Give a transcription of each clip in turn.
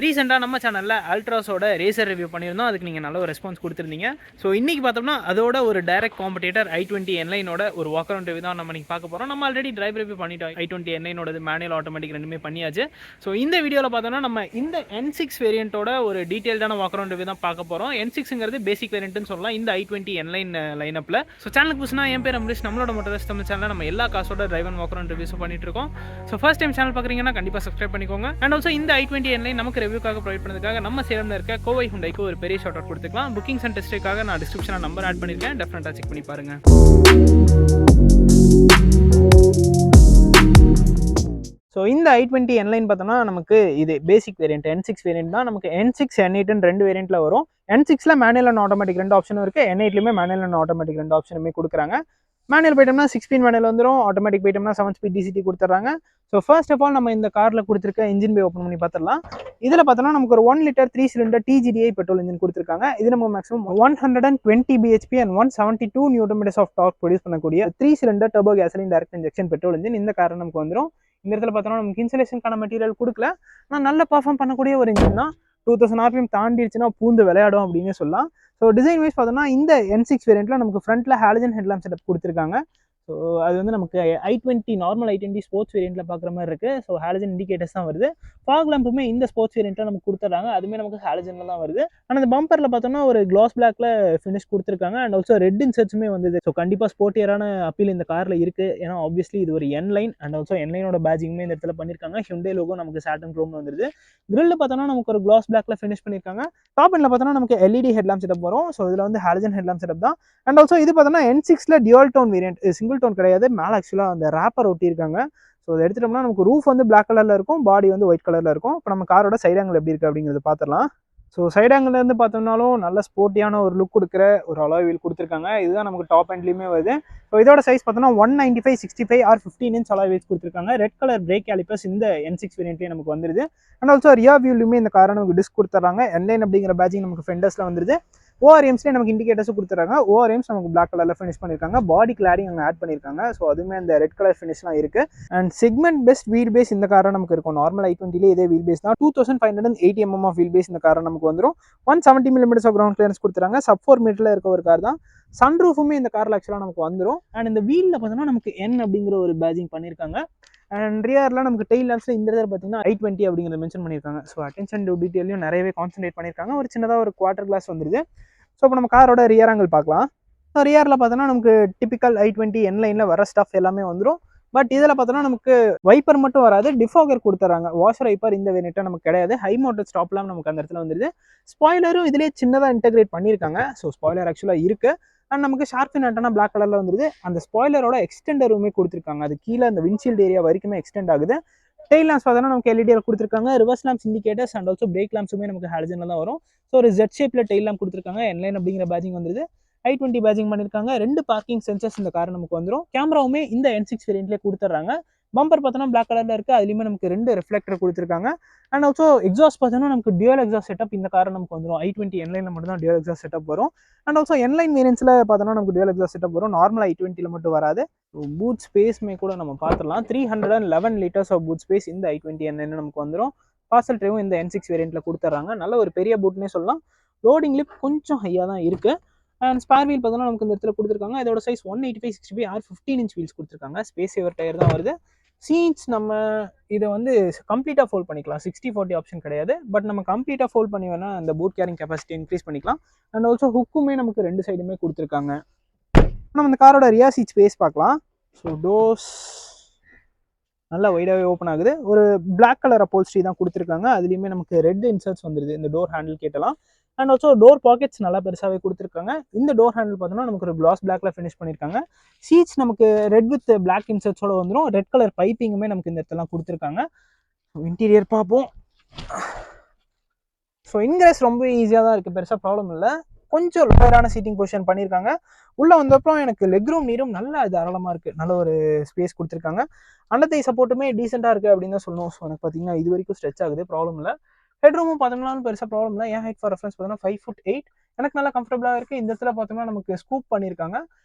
ரீசெண்டாக நம்ம சேனலில் அல்ட்ராஸோட ரேசர் ரிவ்யூ பண்ணியிருந்தோம். அதுக்கு நீங்கள் நல்ல ஒரு ரெஸ்பான்ஸ் கொடுத்துருந்தீங்க. ஸோ இன்றைக்கி பார்த்தோம்னா அதோட ஒரு டைரக்ட் காம்படிட்டர் i20 N-Lineோட ஒரு வாக் அரவுண்ட் ரிவ்யூ தான் நம்ம நீங்கள் பார்க்க போகிறோம். நம்ம ஆல்ரெடி டிரைவ் ரிவ்யூ பண்ணிட்டோம். i20 N-Lineோட மேனுவல் ஆட்டோமேட்டிக் ரெண்டுமே பண்ணியாச்சு. ஸோ இந்த வீடியோவில் பார்த்தோம்னா நம்ம இந்த N6 வேரியண்ட்டோட ஒரு டீட்டெயில்டான வாக் அரவுண்ட் ரிவ்யூ தான் பார்க்க போகிறோம். N6ங்கிறது பேசிக் வேரியண்ட்னு சொல்லலாம் இந்த i20 N-Line லைனப்பில். ஸோ சேனலுக்கு புதுசுனா என் பேர் அம்ரிஷ். நம்மளோட மோட்டார் தமிழ் சேனலில் நம்ம எல்லா காசோட டிரைவ் அண்ட் வாக் அரவுண்ட் ரிவ்யூஸும் பண்ணிட்டு இருக்கோம். ஸோ ஃபர்ஸ்ட் டைம் சேனல் பார்க்குறீங்கன்னா கண்டிப்பாக சப்ஸ்கிரைப் பண்ணிக்கோங்க. அண்ட் ஆல்சோ இந்த i20 N-Line நமக்கு ரிவ்யூக்காக ப்ரொவைட் பண்ணதுக்காக நம்ம சேலம்ல இருக்க கோவை ஹுண்டாய்க்கு ஒரு பெரிய ஷார்ட் அவுட் கொடுத்துக்கலாம். புக்கிங்ஸ் அண்ட் டெஸ்ட்டுக்காக நான் டிஸ்கிரிப்ஷனில் நம்பர் ஆட் பண்ணியிருக்கேன். டெஃபினட்டாக செக் பண்ணி பாருங்க. ஸோ இந்த i20 N-Line பார்த்தோம்னா நமக்கு இது பேசிக் வேரியன்ட் N6 வேரியன்ட் தான். நமக்கு N6 N8 ரெண்டு வேரியண்ட்டில் வரும். N6ல மேனுவல் அண்ட் ஆட்டோமேட்டிக் ரெண்டு ஆப்ஷனும் இருக்குது. N8லையுமே மேனுவல் அண்ட் ஆட்டோமேட்டிக் ரெண்டு ஆப்ஷனுமே கொடுக்குறாங்க. மேனுவல் போயிட்டோம்னா 6 ஸ்பீட் மேனுவல் வந்துடும். ஆட்டோமேட்டிக் போயிட்டோம்னா 7 ஸ்பீட் டிசிடி கொடுத்துட்றாங்க. ஸோ ஃபர்ஸ்ட் ஆஃப் ஆல் நம்ம இந்த காரில் கொடுத்துருக்க இன்ஜின் பே ஓப்பன் பண்ணி பார்த்துடலாம். இதில் பார்த்தோம்னா நமக்கு ஒரு 1 litre 3 cylinder TGDI petrol engine கொடுத்துருக்காங்க. இது நம்ம maximum 120 bhp and 172 Nm of torque produce பண்ணக்கூடிய 3 cylinder turbo gasoline direct injection petrol engine இந்த கார் நமக்கு வந்துடும். இந்த இடத்துல பார்த்தோம்னா நமக்கு இன்சுலேஷனுக்கான மெட்டீரியல் கொடுக்கல. ஆனால் நல்ல பர்ஃபார்ம் பண்ணக்கூடிய ஒரு இன்ஜின் தான். 2000 RPM தாண்டிடுச்சுன்னா பூந்து விளையாடும் அப்படின்னு சொல்லலாம். ஸோ டிசைன் வைஸ் பார்த்தோம்னா இந்த N6 வேரியண்ட்டில் நமக்கு ஃப்ரண்ட்டில் ஹாலஜன் ஹெட்லாம்ப் செட்டப் கொடுத்துருக்காங்க. ஸோ அது வந்து நமக்கு i20 நார்மல் i20 ஸ்போர்ட்ஸ் வேரியண்ட்டில் பார்க்குற மாதிரி இருக்குது. ஸோ ஹாலஜன் இண்டிகேட்டர்ஸ் தான் வருது. ஃபாக் லேம்புமே இந்த ஸ்போர்ட்ஸ் வேரியண்ட்டில் நமக்கு கொடுத்துட்றாங்க. அதுவுமே நமக்கு ஹாலஜனில் தான் வருது. ஆனால் அந்த பம்பரில் பார்த்தோம்னா ஒரு கிளாஸ் பிளாக்ல ஃபினிஷ் கொடுத்துருக்காங்க. அண்ட் ஆல்சோ ரெட் இன்சர்ட்ஸுமே வந்தது. ஸோ கண்டிப்பாக ஸ்போர்ட்டியரான அப்பீல் இந்த காரில் இருக்குது. ஏன்னா ஆப்வியஸ்லி இது ஒரு N-Line அண்ட் ஆல்சோ N-Lineோட பேஜிங்குமே இந்த இடத்துல பண்ணியிருக்காங்க. ஹியூண்டை லோகோ நமக்கு சாட்டன் க்ரோம்ல வந்துருது. கிரில் பார்த்தோம்னா நமக்கு ஒரு கிளாஸ் பிளாக்ல ஃபினிஷ் பண்ணியிருக்காங்க. டாப் எண்ட்ல பார்த்தோம்னா நமக்கு LED ஹெட்லாம்ப் செட்டப் வரும். ஸோ இதில் வந்து ஹாலஜன் ஹெட்லாம்ப் செட்டப் தான். அண்ட் ஆல்சோ இது பார்த்தோம்னா N6ல dual tone variant, single tone கிடையாது. மேலே ஆக்சுவலாக அந்த ரேப்பர் ஒட்டியிருக்காங்க. ஸோ அதை எடுத்துட்டோம்னா நமக்கு ரூஃப் வந்து பிளாக் கலரில் இருக்கும், பாடி வந்து ஒயிட் கலரில் இருக்கும். இப்போ நம்ம காரோட சைடு ஆங்கிள் எப்படி இருக்குது அப்படிங்கிறத பார்த்துடலாம். ஸோ சைடு ஆங்கிள்லேருந்து பார்த்தோம்னாலும் நல்ல ஸ்போர்ட்டியான ஒரு லுக் கொடுக்குற ஒரு அலாய் வீல் கொடுத்துருக்காங்க. இதுதான் நமக்கு டாப் எண்ட்லேயுமே வருது. ஸோ இதோட சைஸ் பார்த்தோம்னா 195/65 or 15 inch அலாய் வீல்ஸ் கொடுத்துருக்காங்க. ரெட் கலர் பிரேக் கேலிப்பர்ஸ் இந்த N6 வேரியன்ட்லேயே நமக்கு வந்துருது. அண்ட் ஆல்சோ ரியா வியூலையுமே இந்த காரை நமக்கு டிஸ்க் கொடுத்துட்றாங்க. N-Line அப்படிங்கிற பேஜிங் நமக்கு ஃபெண்டர்ஸில் வந்துருது. ORMஸ்லேயே நமக்கு இண்டிகேட்டர்ஸும் கொடுத்துறாங்க. ORMs நமக்கு பிளாக் கலரில் ஃபினிஷ் பண்ணியிருக்காங்க. பாடி கிளாடிங் அங்கே ஆட் பண்ணியிருக்காங்க. ஸோ அதுவுமே அந்த ரெட் கலர் ஃபினிஷ்லாம் இருக்குது. And segment best wheel base இந்த காரை நமக்கு இருக்கும். நார்மல் i20லே இதே வீல் பேஸ் தான். 2580 mm ஆஃப் வீல் பேஸ் இந்த காரை நமக்கு வந்துடும். 170 mm ஆஃப் கிரவுண்ட் கிளியரன்ஸ் கொடுத்துறாங்க. சப் 4 மீட்டரில் இருக்க ஒரு கார் தான். சன்ரூஃபுமே இந்த காரில் ஆக்சுவலாக நமக்கு வந்துடும். அண்ட் இந்த வீலில் பார்த்தோம்னா நமக்கு N அப்படிங்கிற ஒரு பேஜிங் பண்ணியிருக்காங்க. அண்ட் ரியரில் நமக்கு டெயில் லேம்ப்ஸில் இந்த இடத்துல பார்த்தீங்கன்னா i20 அப்படிங்கிறத மென்ஷன் பண்ணியிருக்காங்க. ஸோ அட்டென்ஷன் டு டீட்டெயிலையும் நிறையவே கான்சன்ட்ரேட் பண்ணியிருக்காங்க. ஒரு சின்னதாக ஒரு குவார்டர் கிளாஸ் வந்துருது. ஸோ இப்போ நம்ம காரோட ரியர் ஆங்கிள் பார்க்கலாம். ஸோ ரியரில் பார்த்தோன்னா நமக்கு டிபிக்கல் i20 N-Lineல வர ஸ்டஃப் எல்லாமே வந்துடும். பட் இதில் பார்த்தோன்னா நமக்கு வைப்பர் மட்டும் வராது, டிஃபாகர் கொடுத்துறாங்க. வாஷர் வைப்பர் இந்த வேரியண்ட்டாக நமக்கு கிடையாது. ஹை மோட்டர் ஸ்டாப்லாம் நமக்கு அந்த இடத்துல வந்துருது. ஸ்பாய்லரும் இதிலே சின்னதாக இன்டெகிரேட் பண்ணியிருக்காங்க. ஸோ ஸ்பாய்லர் ஆக்சுவலாக இருக்குது. அண்ட் நமக்கு ஷார்பின் ஆண்டனா பிளாக் கலரில் வந்துருது. அந்த ஸ்பாய்லரோட எக்ஸ்டெண்டருமே கொடுத்துருக்காங்க. அது கீழே அந்த விண்ட்ஷீல்டு ஏரியா வரைக்குமே எக்ஸ்டெண்ட் ஆகுது. டெயில் லேம்ப்ஸ் பார்த்தோன்னா நமக்கு LED கொடுத்துருக்காங்க. Reverse lamps indicators and also brake லேம்ப்ஸுமே நமக்கு ஹாலஜனில் தான் வரும். ஸோ ஒரு Z ஷேப்பில் டெயில் லேம்ப் கொடுத்துருக்காங்க. N-Line அப்படிங்கிற பேஜிங் வந்துருது. i20 பேஜிங் பண்ணியிருக்காங்க. 2 பார்க்கிங் சென்சர்ஸ் இந்த கார் நமக்கு வந்துடும். கேமராவுமே இந்த N6 வேரியண்ட்லேயே கொடுத்துட்றாங்க. பம்பர் பார்த்தோன்னா பிளாக் கலரில் இருக்குது. அதுலேயுமே நமக்கு 2 ரிஃப்ளெக்டர் கொடுத்துருக்காங்க. அண்ட் ஆல்சோ எக்ஸாஸ்ட் பார்த்தோன்னா நமக்கு டியூல் எக்ஸாஸ்ட் செட்டப் இந்த காரை நமக்கு வந்துடும். i20 N-Lineல மட்டும் தான் டியூல் எக்ஸாஸ்ட் செட்டப் வரும். அண்ட் ஆல்சோ N-Line வேரியன்ட்ஸில் பார்த்தோன்னா நமக்கு டியூல் எக்ஸாஸ்ட் செட்டப் வரும். நார்மல் i20ல மட்டும் வராது. பூட் ஸ்பேஸ்மே கூட நம்ம பார்த்துடலாம். 311 liters ஆஃப் பூட் ஸ்பேஸ் இந்த i20 N-Line நமக்கு வந்துடும். பார்சல் ட்ரேவும் இந்த N6 வேரியண்ட்ல கொடுத்துட்றாங்க. நல்ல ஒரு பெரிய பூட்னே சொல்லலாம். லோடிங் லிப் கொஞ்சம் ஹையாக தான் இருக்குது. அண்ட் ஸ்பேர் வீல் பார்த்தோன்னா நமக்கு இந்த இடத்துல கொடுத்துருக்காங்க. இதோட சைஸ் 185/65 or 15 inch வீல்ஸ் கொடுத்துருக்காங்க. ஸ்பேஸ் சேவர் டயர் தான் வருது. சீட்ஸ் நம்ம இதை வந்து கம்ப்ளீட்டாக ஃபோல்ட் பண்ணிக்கலாம். 60/40 ஆப்ஷன் கிடையாது. பட் நம்ம கம்ப்ளீட்டாக ஃபோல்ட் பண்ணி வேணால் அந்த பூட் கேரிங் கெப்பாசிட்டி இன்க்ரீஸ் பண்ணிக்கலாம். அண்ட் ஆல்சோ ஹுக்குமே நமக்கு 2 சைடுமே கொடுத்துருக்காங்க. நம்ம இந்த காரோட ரியா சீட் ஸ்பேஸ் பார்க்கலாம். ஸோ டோர்ஸ் நல்லா வைடாகவே ஓப்பன் ஆகுது. ஒரு பிளாக் கலர் அப்போல்ஸ்ட்ரி தான் கொடுத்துருக்காங்க. அதுலேயுமே நமக்கு ரெட் இன்சர்ட்ஸ் வந்துருது இந்த டோர் ஹேண்டில் கேட்டலாம். அண்ட் ஆல்சோ டோர் பாக்கெட்ஸ் நல்லா பெருசாகவே கொடுத்துருக்காங்க. இந்த டோர் ஹேண்டில் பார்த்தோன்னா நமக்கு ஒரு கிளாஸ் பிளாக்ல ஃபினிஷ் பண்ணியிருக்காங்க. சீட்ஸ் நமக்கு ரெட் வித் பிளாக் இன்சர்ட்ஸோட வந்துடும். ரெட் கலர் பைப்பிங்குமே நமக்கு இந்த இடத்துல கொடுத்துருக்காங்க. இன்டீரியர் பார்ப்போம். ஸோ இன்கிரஸ் ரொம்ப ஈஸியாக தான் இருக்குது. பெருசாக ப்ராப்ளம் இல்லை. கொஞ்சம் லோயரான சீட்டிங் பொசிஷன் பண்ணியிருக்காங்க. உள்ளே வந்தப்பறம் எனக்கு லெக் ரூம் நீரும் நல்லா தாராளமாக இருக்குது. நல்ல ஒரு ஸ்பேஸ் கொடுத்துருக்காங்க. அண்டத்தை சப்போர்ட்டுமே டீசெண்டாக இருக்குது அப்படின்னு தான் சொல்லணும். ஸோ எனக்கு பார்த்தீங்கன்னா இது வரைக்கும் ஸ்ட்ரெச் ஆகுது, ப்ராப்ளம் இல்லை. ஹெட் ரூமும் பார்த்தோம்னா பெருசாக ப்ராப்ளம் இல்லை. என் ஹைட் ஃபார் ரெஃபரன்ஸ் பார்த்தீங்கன்னா 5'8". எனக்கு நல்லா கம்ஃபர்டபுளாக இருக்குது. இந்த இடத்துல பார்த்தோம்னா நமக்கு ஸ்கூப் பண்ணியிருக்காங்க.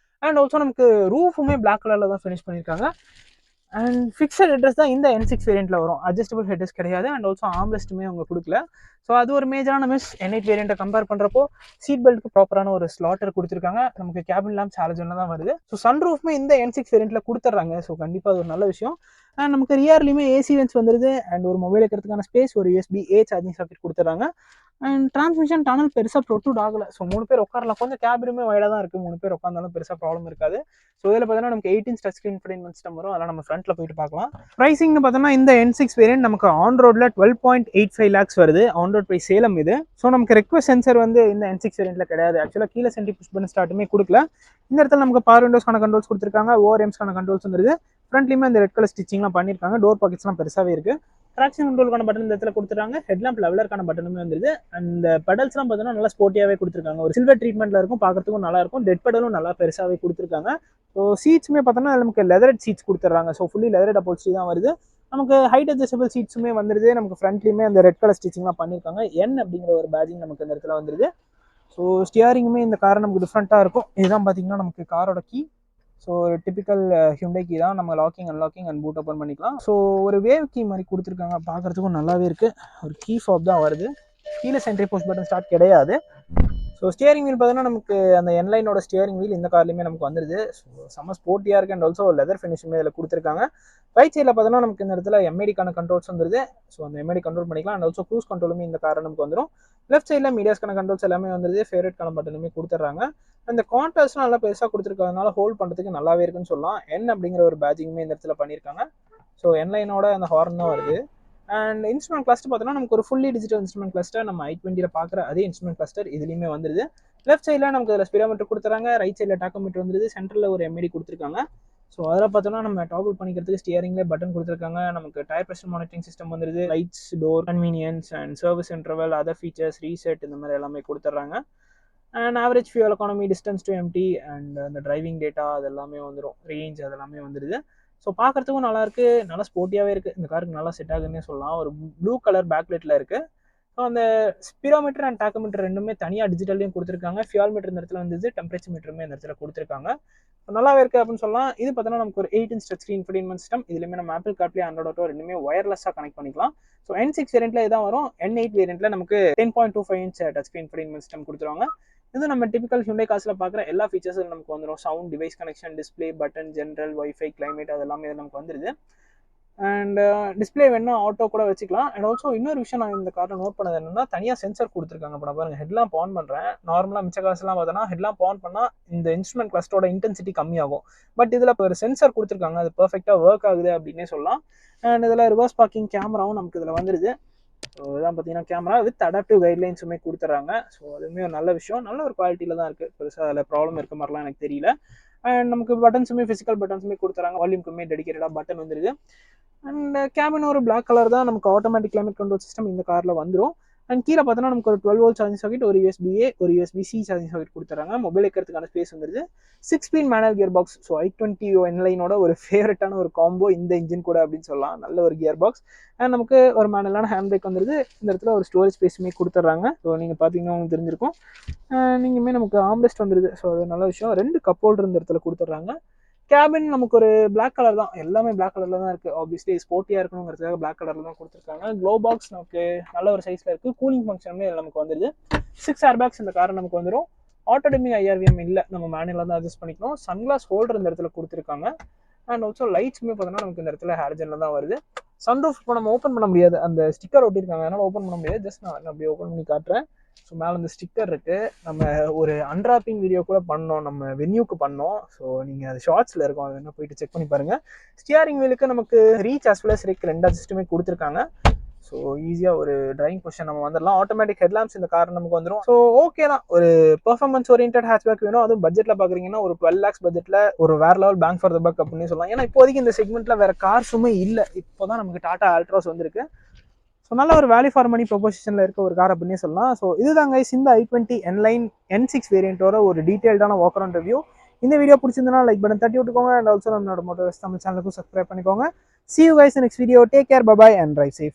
அண்ட் ஆல்சோ நமக்கு ரூஃபுமே பிளாக் கலரில் தான் ஃபினிஷ் பண்ணியிருக்காங்க. அண்ட் ஃபிக்ஸட் ஹெட்ரஸ் தான் இந்த N6 வேரியண்ட்டில் வரும். அட்ஜஸ்டபிள் ஹெட்ரஸ் கிடையாது. அண்ட் ஆல்சோ ஆம்ரெஸ்ட்டுமே அவங்க கொடுக்கல. ஸோ அது ஒரு மேஜரான மிஸ். N8 வேரியண்ட்டை கம்பேர் பண்ணுறப்போ சீட் பெல்ட்டுக்கு ப்ராப்பரான ஒரு ஸ்லாட்டர் கொடுத்துருக்காங்க. நமக்கு கேபின் லேம்ப்ஸ் ஹாலஜனில் தான் வருது. ஸோ சன்ரூஃப்மே இந்த N6 வேரியண்ட்டில் கொடுத்துட்றாங்க. ஸோ கண்டிப்பாக அது ஒரு நல்ல விஷயம். அண்ட் நமக்கு ரியர்லையுமே ஏசி வென்ட்ஸ் வந்துருது. அண்ட் ஒரு மொபைல் வைக்கிறதுக்கான ஸ்பேஸ், ஒரு USB-A சார்ஜிங் சாக்கெட் கொடுத்துட்றாங்க. அண்ட் டிரான்ஸ்மிஷன் டனல் பெருசாக ப்ரொட்ரூட் ஆகலை. ஸோ 3 பேர் உட்காரலாம். கொஞ்சம் கேபினுமே வைடாக தான் இருக்குது. 3 பேர் உட்காந்தாலும் பெருசாக ப்ராப்ளம் இருக்காது. ஸோ இதில் பார்த்தீங்கன்னா நமக்கு 18 டச் ஸ்க்ரீன் இன்ஃபோடெயின்மென்ட் சிஸ்டம் வரும். அதெல்லாம் நம்ம ஃப்ரண்ட்டில் போயிட்டு பார்க்கலாம். ப்ரைஸிங்னு பார்த்தோம்னா இந்த N6 வேரியன்ட் நமக்கு ஆன் ரோடில் 12.85 lakhs வருது. ஆன் ரோட் ப்ரைஸ் சேலம் இது. ஸோ நமக்கு ரெக்வஸ்ட் சென்சர் வந்து இந்த N6 வேரியண்ட்டில் கிடையாது. ஆக்சுவலாக கீழே சென்ட்ரி புஷ் பண்ணி ஸ்டார்ட்டுமே கொடுக்கல. இந்த இடத்துல நமக்கு பவர் விண்டோஸ்க்கான கண்ட்ரோல்ஸ் கொடுத்துருக்காங்க. ORMஸ்க்கான கண்ட்ரோல்ஸ் வந்துருது. ஃப்ரண்ட்லையுமே அந்த ரெட் கலர் ஸ்டிச்சிங்லாம் பண்ணியிருக்காங்க. டோர் பாக்கெட்ஸ்லாம் பெருசாகவே இருக்குது. ட்ராக்ஷன் கண்ட்ரோலுக்கான பட்டன் இந்த இடத்துல கொடுத்துருக்காங்க. ஹெட்லாம்ப் லெவலருக்கான பட்டனுமே வந்துருது. அந்த பெடல்ஸ்லாம் பார்த்தீங்கன்னா நல்லா ஸ்போர்ட்டியாகவே கொடுத்துருக்காங்க. ஒரு சில்வர் ட்ரீட்மெண்ட்டில் இருக்கும், பார்க்கறதுக்கும் நல்லா இருக்கும். டெட் பெடலும் நல்லா பெருசாகவே கொடுத்துருக்காங்க. ஸோ சீட்ஸுமே பார்த்தோன்னா நமக்கு லெதரட் சீட்ஸ் கொடுத்துட்றாங்க. ஸோ ஃபுல்லி லெதரட் அப்போல்ஸ்ட்ரி தான் வருது. நமக்கு ஹைட் அட்ஜஸ்டபிள் சீட்ஸுமே வந்துருது. நமக்கு ஃப்ரண்ட்லையுமே அந்த ரெட் கலர் ஸ்டிச்சிங்லாம் பண்ணியிருக்காங்க. N அப்படிங்கிற ஒரு பேஜிங் நமக்கு இந்த இடத்துல வந்துருது. ஸோ ஸ்டியரிங்குமே இந்த கார் நமக்கு டிஃப்ரெண்ட்டாக இருக்கும். இதுதான் பார்த்தீங்கன்னா நமக்கு காரோட key. So typical Hyundai key தான். நம்ம locking unlocking and boot open பண்ணிக்கலாம். ஸோ ஒரு வேவ் கீ மாதிரி கொடுத்துருக்காங்க. பார்க்குறதுக்கும் நல்லாவே இருக்குது. ஒரு கீ ஃபாப் தான் வருது. கீழே சென்ட்ரி புஷ் பட்டன் ஸ்டார்ட் கிடையாது. ஸோ ஸ்டியரிங் வீல் பார்த்தீங்கன்னா நமக்கு அந்த N-லைனோட ஸ்டியரிங் வீல் இந்த கார்லையுமே நமக்கு வந்துருது. ஸோ செம்ம ஸ்போர்ட்டியாக இருக்குது. அண்ட் ஆல்சோ லெதர் ஃபினிஷுமே இதில் கொடுத்துருக்காங்க. ரைட் சைடில் பார்த்தோன்னா நமக்கு இந்த இடத்துல MIDக்கான கண்ட்ரோல்ஸ் வந்துருது. ஸோ அந்த MID கண்ட்ரோல் பண்ணிக்கலாம். அண்ட் ஆல்சோ க்ரூஸ் கண்ட்ரோலுமே இந்த காரை நமக்கு வந்துடும். லெஃப்ட் சைடில் மீடியாஸ்க்கான கண்ட்ரோல்ஸ் எல்லாமே வந்துருது. ஃபேவரட்கான பட்டனுமே கொடுத்துட்றாங்க. அந்த கான்ட்ராஸ்ட்லாம் நல்லா பெருசாக கொடுத்துருக்கிறதுனால ஹோல்ட் பண்ணுறதுக்கு நல்லாவே இருக்குன்னு சொல்லலாம். N அப்படிங்கிற ஒரு பேஜிங்குமே இந்த இடத்துல பண்ணியிருக்காங்க. ஸோ N-லைனோட அந்த ஹார்ன் தான் வருது. அண்ட் இன்ஸ்ட்ருமெண்ட் கிளஸ்டர் பார்த்தோன்னா நமக்கு ஒரு ஃபுல்லி டிஜிட்டல் இன்ஸ்ட்ருமெண்ட் கிளஸ்டர் நம்ம i20 பார்க்குற அதே இன்ஸ்ட்ருமெண்ட் கிளஸ்டர் இதுலையுமே வந்துருது. லெஃப்ட் சைடில் நமக்கு அதில் ஸ்பீடோமீட்டர் கொடுத்துறாங்க. ரைட் சைடில் டாக்கோமீட்டர் வந்துருது. சென்டரில் ஒரு MID கொடுத்துருக்காங்க. ஸோ அதில் பார்த்தோன்னா நம்ம டாபிள் பண்ணிக்கிறதுக்கு ஸ்டியரிங்லேயே பட்டன் கொடுத்துருக்காங்க. நமக்கு டயர் ப்ரெஷர் மானிட்டரிங் சிஸ்டம் வந்துருது. Lights, door convenience and service interval, other features, reset இந்த மாதிரி எல்லாமே கொடுத்துட்றாங்க. And average fuel economy, distance to empty and அந்த டிரைவிங் டேட்டா அது எல்லாமே வந்துடும். ரேஞ்ச் அதெல்லாமே வந்துடுது. ஸோ பார்க்குறதுக்கும் நல்லாயிருக்கு. நல்லா ஸ்போர்ட்டியாகவே இருக்குது. இந்த காருக்கு நல்லா செட் ஆகுதுன்னே சொல்லலாம். ஒரு ப்ளூ கலர் பேக்லைட்டில் இருக்குது. ஸோ அந்த ஸ்பீடோமீட்டர் அண்ட் டாக்கோமீட்டர் ரெண்டுமே தனியாக டிஜிட்டல்லையும் கொடுத்துருக்காங்க. ஃபியூல் மீட்டர் இந்த இடத்துல வந்துது. டெம்பரேச்சர் மீட்டருமே இந்த இடத்துல கொடுத்துருக்காங்க. நல்லாவே இருக்குது அப்படின்னு சொல்லலாம். இது பார்த்தோன்னா நமக்கு ஒரு 18 டச் ஸ்க்ரீன் இன்ஃபோடெயின்மென்ட் சிஸ்டம். இதுலேயுமே நம்ம ஆப்பிள் கார்ப்ளே, ஆண்ட்ராய்ட் ஆட்டோ ரெண்டுமே ஒயர்லெஸ்ஸாக கனெக்ட் பண்ணிக்கலாம். ஸோ N6 வேரியண்ட்டில் இதான் வரும். N8 வேரியண்ட்டில் நமக்கு 10.25 inch touch screen infotainment system கொடுத்துருவாங்க. இது நம்ம டிபிக்கல் ஹியூண்டை கார்ஸ்ல பார்க்குற எல்லா ஃபீச்சர்ஸும் நமக்கு வந்துடும். Sound, device connection, display, button, general, wifi, climate அது எல்லாமே நமக்கு வந்துடுது. அண்ட் டிஸ்பிளே வேணும் ஆட்டோ கூட வச்சுக்கலாம். அண்ட் ஆல்சோ இன்னொரு விஷயம் நான் இந்த காரில் நோட் பண்ணது என்னன்னா, தனியாக சென்சர் கொடுத்துருக்காங்க. இப்போ நான் பாருங்க ஹெட்லாம்ப் ஆன் பண்ணுறேன். நார்மலாக மிச்ச காசுலாம் பார்த்தோன்னா ஹெட்லாம்ப் ஆன் பண்ணால் இந்த இன்ஸ்ட்ருமெண்ட் கிளஸ்டரோட இன்டென்சிட்டி கம்மியாகும். பட் இதில் இப்போ ஒரு சென்சர் கொடுத்துருக்காங்க. அது பர்ஃபெக்டாக ஒர்க் ஆகுது அப்படின்னே சொல்லலாம். அண்ட் இதில் ரிவர்ஸ் பார்க்கிங் கேமராவும் நமக்கு இதில் வந்துடுது. ஸோ இதான் பார்த்தீங்கன்னா கேமரா வித் அடாப்டிவ் கைட்லைன்ஸுமே கொடுத்துட்றாங்க. ஸோ அதுவுமே ஒரு நல்ல விஷயம். நல்ல ஒரு குவாலிட்டியில் தான் இருக்குது. பெருசாக அதில் ப்ராப்ளம் இருக்க மாதிரிலாம் எனக்கு தெரியல. அண்ட் நமக்கு பட்டன்ஸுமே ஃபிசிக்கல் பட்டன்ஸுமே கொடுத்துறாங்க. வால்யூம்க்குமே டெடிகேட்டடாக பட்டன் வந்துடுது. அண்ட் கேபின் ஒரு பிளாக் கலர் தான். நமக்கு ஆட்டோமேட்டிக் கிளைமேட் கண்ட்ரோல் சிஸ்டம் இந்த காரில் வந்துடும். அண்ட் கீழே பார்த்தோன்னா நமக்கு ஒரு 12 volt சார்ஜிங் சாக்கெட், ஒரு USB-A, ஒரு USB-C சார்ஜிங் சாக்கெட் கொடுத்துறாங்க. மொபைல் வைக்கிறதுக்கான ஸ்பேஸ் வந்துருது. 6-speed manual gear box. So i20 N-லைனோட ஒரு ஃபேவரட்டான ஒரு காம்போ இந்த இன்ஜின் கூட அப்படின்னு சொல்லலாம். நல்ல ஒரு கியர் பாக்ஸ். அண்ட் நமக்கு ஒரு மேனுவலான ஹேண்ட் பிரேக் வந்துருது. இந்த இடத்துல ஒரு ஸ்டோரேஜ் ஸ்பேஸுமே கொடுத்துட்றாங்க. ஸோ நீங்கள் பார்த்தீங்கன்னா உங்களுக்கு தெரிஞ்சிருக்கும். நீங்களுமே நமக்கு ஆம்ரெஸ்ட் வந்துருது. ஸோ அது நல்ல விஷயம். 2 கப் ஹோல்டர் இந்த இடத்துல கொடுத்துட்றாங்க. கேபின் நமக்கு ஒரு பிளாக் கலர் தான். எல்லாமே பிளாக் கலர்ல தான் இருக்குது. ஆப்வியஸ்லி ஸ்போர்ட்டியாக இருக்கணுங்கிறதுக்காக பிளாக் கலர்ல தான் கொடுத்துருக்காங்க. க்ளோ பாக்ஸ் நமக்கு நல்ல ஒரு சைஸில் இருக்குது. கூலிங் ஃபங்க்ஷனுமே நமக்கு வந்துடுது. 6 ஏர்பேக்ஸ் இந்த கார் நமக்கு வந்துடும். ஆட்டோடெமிக் IRVM இல்லை, நம்ம மேனுவலாக தான் அட்ஜஸ்ட் பண்ணிக்கணும். சன்கிளாஸ் ஹோல்டர் இந்த இடத்துல கொடுத்துருக்காங்க. அண்ட் ஆல்சோ லைட்ஸுமே பார்த்தோன்னா நமக்கு இந்த இடத்துல ஹாலஜனில் தான் வருது. சன்ரூஃப் இப்போ நம்ம ஓப்பன் பண்ண முடியாது. அந்த ஸ்டிக்கர் ஒட்டியிருக்காங்க, அதனால் ஓப்பன் பண்ண முடியாது. ஜஸ்ட் நான் அப்படியே ஓப்பன் பண்ணி காட்டுறேன். ஸோ மேலே அந்த ஸ்டிக்கர் இருக்குது. நம்ம ஒரு அன்ராப்பிங் வீடியோ கூட பண்ணோம், நம்ம வென்யூக்கு பண்ணோம். ஸோ நீங்கள் அது ஷார்ட்ஸில் இருக்கும், அது என்ன போயிட்டு செக் பண்ணி பாருங்கள். ஸ்டியரிங் வீலுக்கு நமக்கு ரீச் as well as ரெக் 2 அட்ஜஸ்ட்டுமே கொடுத்துருக்காங்க. ஸோ ஈஸியாக ஒரு டிரைவிங் பொசிஷன் நம்ம வந்துடலாம். ஆட்டோமேட்டிக் ஹெட்லாம்ப்ஸ் இந்த கார் நமக்கு வந்துடும். ஸோ ஓகே தான். ஒரு பெர்ஃபார்மன்ஸ் ஓரியன்ட் ஹேட்ச்பேக் வேணும், அதுவும் பட்ஜெட்டில் பார்க்குறீங்கன்னா ஒரு 12 lakhs பட்ஜெட்டில் ஒரு வேற level bank for the buck அப்படின்னு சொல்லலாம். ஏன்னா இப்போதைக்கு இந்த செக்மெண்ட்டில் வேறு கார்ஸுமே இல்லை. இப்போ தான் நமக்கு டாடா ஆல்ட்ராஸ் வந்திருக்கு. ஸோ நல்ல ஒரு வேல்யூ ஃபார் மணி ப்ரொபோசிஷனில் இருக்க ஒரு கார் அப்படின்னே சொல்லலாம். ஸோ இதுதான் கைஸ் இந்த i20 N-லைன் N6 வேரியண்ட்டோட ஒரு டீட்டெயில்டான வாக் அரவுண்ட் ரிவ்யூ. இந்த வீடியோ பிடிச்சிருந்தனா லைக் பட்டன் தட்டி விட்டுக்கோங்க. அண்ட் ஆல்சோ நம்மளோட மோட்டோஸ் தமிழ் சேனலுக்கும் சப்ஸ்கிரைப் பண்ணிக்கோங்க. See you guys in next video. Take care, bye bye and drive safe.